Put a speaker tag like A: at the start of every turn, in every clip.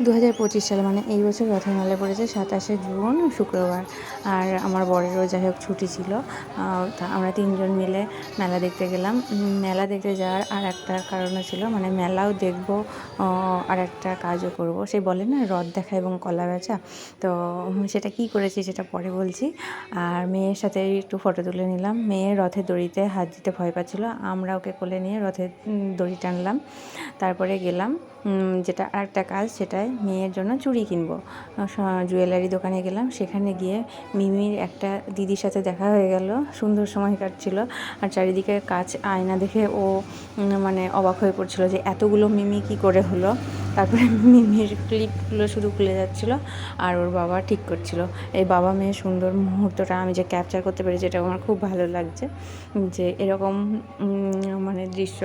A: 2025 সালে মানে এই বছর রথের মেলা পড়েছে 27শে জুন শুক্রবার। আর আমার বরেরও যাই হোক ছুটি ছিল। তা আমরা 3 জন মিলে মেলা দেখতে গেলাম। মেলা দেখতে যাওয়ার আর একটা কারণও ছিল, মানে মেলাও দেখব, আর একটা কাজও করব। সেই বলে না রথ দেখা এবং কলা বেচা, তো সেটা কি করেছি সেটা পরে বলছি। আর মেয়ের সাথে একটু ফটো তুলে নিলাম। মেয়ে রথের দড়িতে হাত দিতে ভয় পাচ্ছিল, আমরা ওকে কোলে নিয়ে রথের দড়ি টানলাম। তারপরে গেলাম যেটা আরেকটা কাজ, সেটাই মেয়ের জন্য চুড়ি কিনবো। জুয়েলারি দোকানে গেলাম, সেখানে গিয়ে মিমির একটা দিদির সাথে দেখা হয়ে গেল। সুন্দর সময় কাটছিল। আর চারিদিকে কাচ আয়না দেখে ও মানে অবাক হয়ে পড়ছিল যে এতগুলো মিমি কি করে হলো। তারপরে মিমির ক্লিপগুলো শুধু খুলে যাচ্ছিলো আর ওর বাবা ঠিক করছিল। এই বাবা মেয়ের সুন্দর মুহূর্তটা আমি যে ক্যাপচার করতে পেরেছি, এটা আমার খুব ভালো লাগছে যে এরকম মানে দৃশ্য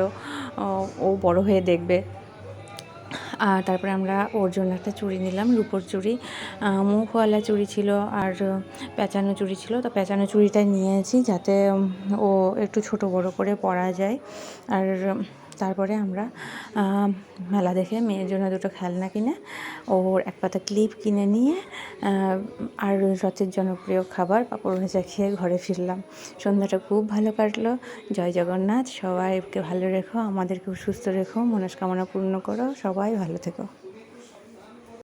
A: ও বড় হয়ে দেখবে। আর তারপরে আমরা ওর জন্য একটা চুড়ি নিলাম, রূপোর চুড়ি। মুখওয়ালা চুড়ি ছিল আর পেঁচানো চুড়ি ছিল। তো পেঁচানো চুড়িটা নিয়েছি যাতে ও একটু ছোট বড় করে পরা যায়। আর তারপরে আমরা মেলা দেখে মেয়ের জন্য দুটো খেলনা কিনে, ওর এক পাতা ক্লিপ কিনে নিয়ে আর রথের জনপ্রিয় খাবার পাঁপড় ভাজা খেয়ে ঘরে ফিরলাম। সন্ধ্যাটা খুব ভালো কাটলো। জয় জগন্নাথ। সবাইকে ভালো রেখো, আমাদেরকেও সুস্থ রেখো, মনস্কামনা পূর্ণ করো, সবাই ভালো থেকো।